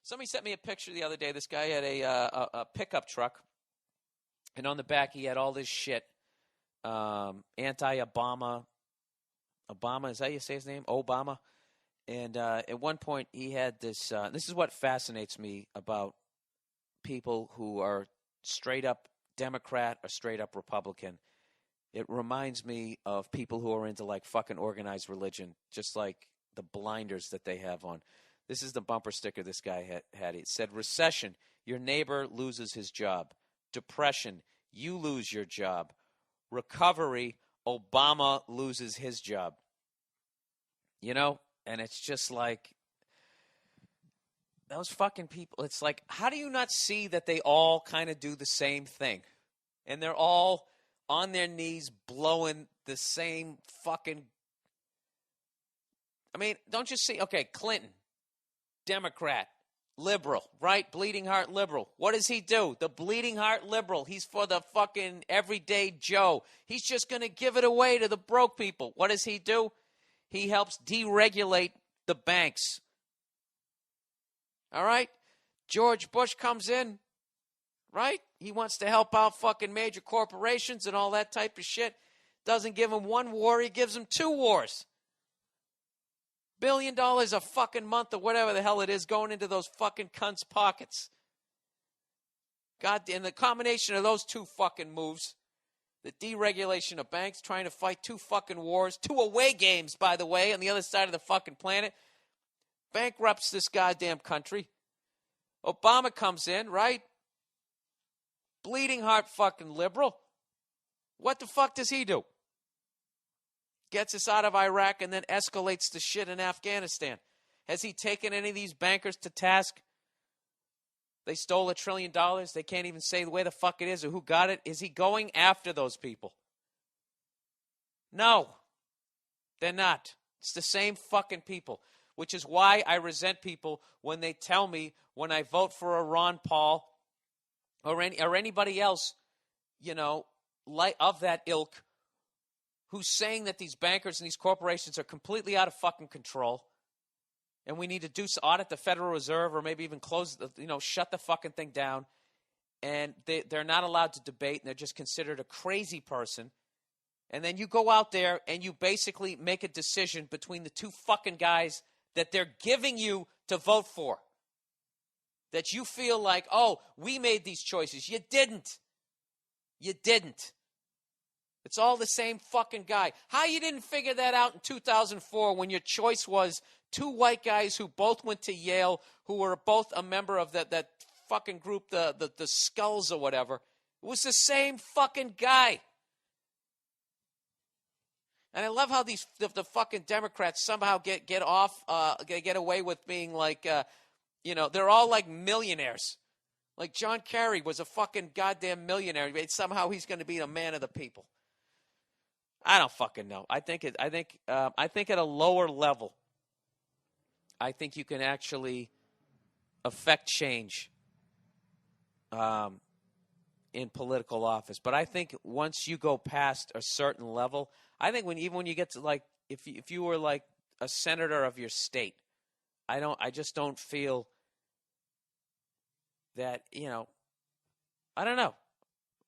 Somebody sent me a picture the other day. This guy had a pickup truck, and on the back he had all this shit. Anti-Obama. Obama, is that how you say his name? Obama. And at one point he had this. This is what fascinates me about people who are straight up Democrat or straight up Republican. It reminds me of people who are into like fucking organized religion, just like the blinders that they have on. This is the bumper sticker this guy had. It said, recession, your neighbor loses his job. Depression, you lose your job. Recovery, Obama loses his job. You know? And it's just like, those fucking people, it's like, how do you not see that they all kind of do the same thing? And they're all on their knees blowing the same fucking... I mean, don't you see? Okay, Clinton, Democrat, liberal, right? Bleeding heart liberal. What does he do? The bleeding heart liberal. He's for the fucking everyday Joe. He's just going to give it away to the broke people. What does he do? He helps deregulate the banks. All right? George Bush comes in, right? He wants to help out fucking major corporations and all that type of shit. Doesn't give them one war, he gives them 2 wars. $1 billion a fucking month or whatever the hell it is going into those fucking cunts' pockets. God, and the combination of those 2 fucking moves, the deregulation of banks, trying to fight 2 fucking wars, 2 away games, by the way, on the other side of the fucking planet, bankrupts this goddamn country. Obama comes in, right? Bleeding heart fucking liberal. What the fuck does he do? Gets us out of Iraq and then escalates the shit in Afghanistan. Has he taken any of these bankers to task? They stole $1 trillion. They can't even say where the fuck it is or who got it. Is he going after those people? No. They're not. It's the same fucking people. Which is why I resent people when they tell me when I vote for a Ron Paul or anybody else, you know, like of that ilk, who's saying that these bankers and these corporations are completely out of fucking control, and we need to audit the Federal Reserve or maybe even shut the fucking thing down, and they're not allowed to debate, and they're just considered a crazy person. And then you go out there and you basically make a decision between the 2 fucking guys that they're giving you to vote for. That you feel like, oh, we made these choices. You didn't. You didn't. It's all the same fucking guy. How you didn't figure that out in 2004 when your choice was 2 white guys who both went to Yale, who were both a member of that fucking group, the Skulls or whatever. It was the same fucking guy. And I love how the fucking Democrats somehow get away with being like, they're all like millionaires. Like John Kerry was a fucking goddamn millionaire. Somehow he's going to be a man of the people. I don't fucking know. I think at a lower level, I think you can actually affect change in political office. But I think once you go past a certain level, I think when you get to like if you were like a senator of your state, I just don't feel that, I don't know.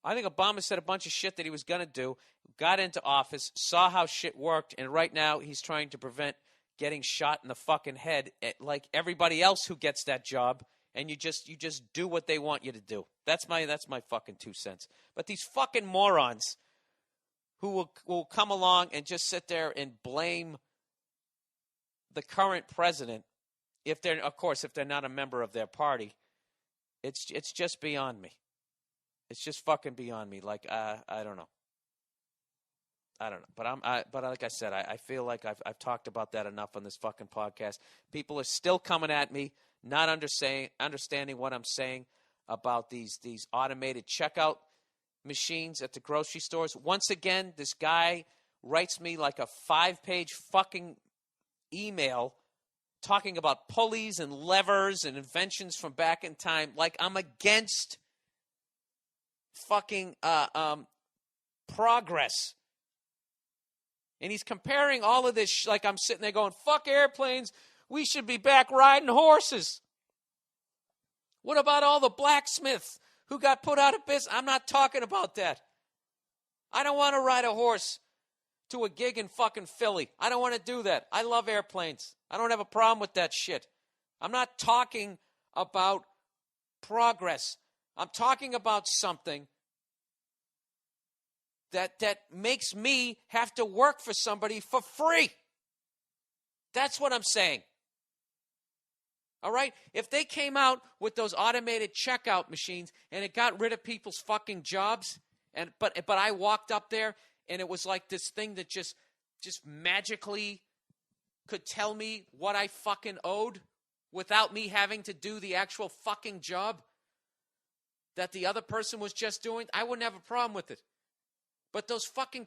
I think Obama said a bunch of shit that he was going to do, got into office, saw how shit worked, and right now he's trying to prevent getting shot in the fucking head like everybody else who gets that job, and you just do what they want you to do. That's my fucking 2 cents. But these fucking morons who will come along and just sit there and blame the current president if they're not a member of their party, it's just beyond me. It's just fucking beyond me. Like, I don't know. But like I said, I feel like I've talked about that enough on this fucking podcast. People are still coming at me, not understanding what I'm saying about these automated checkout machines at the grocery stores. Once again, this guy writes me like a 5-page fucking email talking about pulleys and levers and inventions from back in time. Like I'm against fucking progress. And he's comparing all of this like I'm sitting there going, fuck airplanes, we should be back riding horses. What about all the blacksmiths who got put out of business? I'm not talking about that. I don't want to ride a horse to a gig in fucking Philly. I don't want to do that. I love airplanes. I don't have a problem with that shit. I'm not talking about progress. I'm talking about something that makes me have to work for somebody for free. That's what I'm saying. All right? If they came out with those automated checkout machines and it got rid of people's fucking jobs, but I walked up there and it was like this thing that just magically could tell me what I fucking owed without me having to do the actual fucking job that the other person was just doing, I wouldn't have a problem with it. But those fucking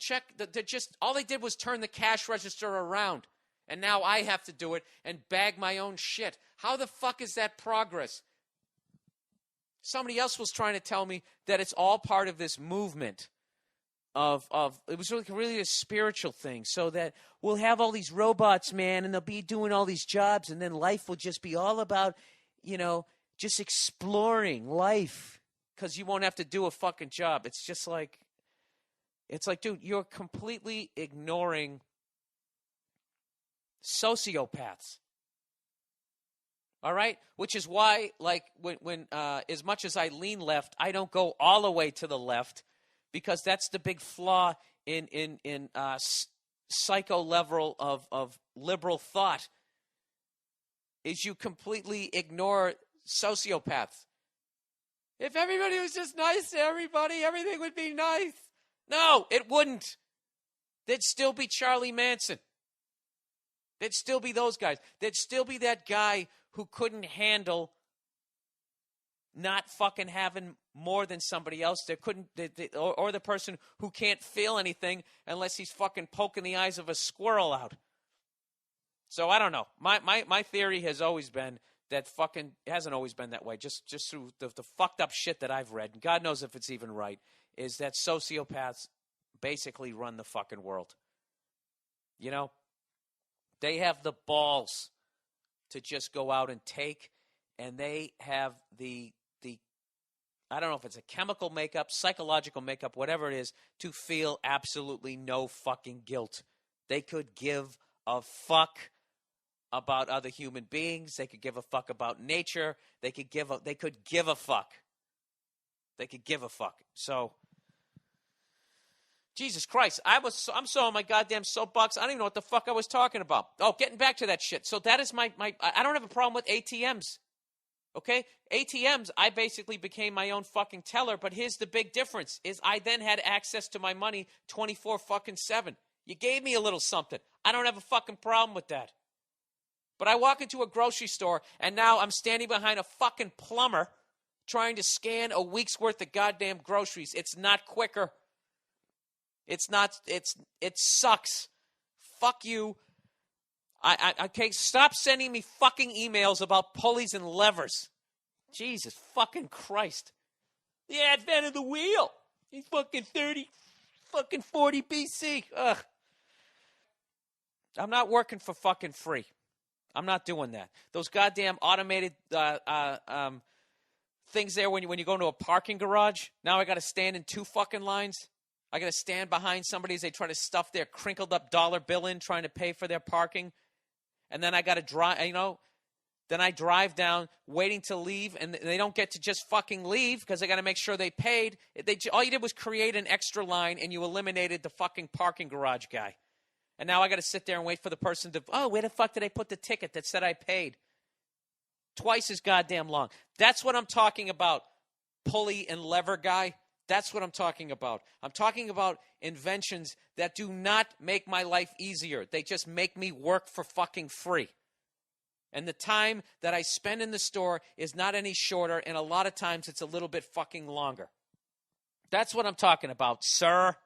all they did was turn the cash register around. And now I have to do it and bag my own shit. How the fuck is that progress? Somebody else was trying to tell me that it's all part of this movement of it was really a spiritual thing, so that we'll have all these robots, man, and they'll be doing all these jobs, and then life will just be all about, just exploring life because you won't have to do a fucking job. It's like, dude, you're completely ignoring sociopaths. All right? Which is why, like, when as much as I lean left, I don't go all the way to the left, because that's the big flaw in psycho level of liberal thought, is you completely ignore sociopaths. If everybody was just nice to everybody, everything would be nice. No, it wouldn't. There'd still be Charlie Manson. There'd still be those guys. There'd still be that guy who couldn't handle not fucking having more than somebody else. There couldn't, or the person who can't feel anything unless he's fucking poking the eyes of a squirrel out. So I don't know. My theory has always been that fucking, it hasn't always been that way, just through the fucked up shit that I've read, and God knows if it's even right, is that sociopaths basically run the fucking world. They have the balls to just go out and take, and they have the I don't know if it's a chemical makeup, psychological makeup, whatever it is, to feel absolutely no fucking guilt. They could give a fuck about other human beings. They could give a fuck about nature. They could give a fuck. They could give a fuck. So, Jesus Christ, I'm so on my goddamn soapbox. I don't even know what the fuck I was talking about. Oh, getting back to that shit. So that is my I don't have a problem with ATMs. Okay? ATMs, I basically became my own fucking teller, but here's the big difference, is I then had access to my money 24/7. You gave me a little something. I don't have a fucking problem with that. But I walk into a grocery store, and now I'm standing behind a fucking plumber trying to scan a week's worth of goddamn groceries. It's not quicker. It's not, it sucks. Fuck you. Okay, stop sending me fucking emails about pulleys and levers. Jesus fucking Christ. The advent of the wheel. He's fucking 40 BC. Ugh. I'm not working for fucking free. I'm not doing that. Those goddamn automated things there when you go into a parking garage. Now I got to stand in two fucking lines. I got to stand behind somebody as they try to stuff their crinkled up dollar bill in trying to pay for their parking. And then I got to drive, then I drive down waiting to leave, and they don't get to just fucking leave because they got to make sure they paid. All you did was create an extra line, and you eliminated the fucking parking garage guy. And now I got to sit there and wait for the person to, where the fuck did I put the ticket that said I paid? Twice as goddamn long. That's what I'm talking about, pulley and lever guy. That's what I'm talking about. I'm talking about inventions that do not make my life easier. They just make me work for fucking free. And the time that I spend in the store is not any shorter, and a lot of times it's a little bit fucking longer. That's what I'm talking about, sir.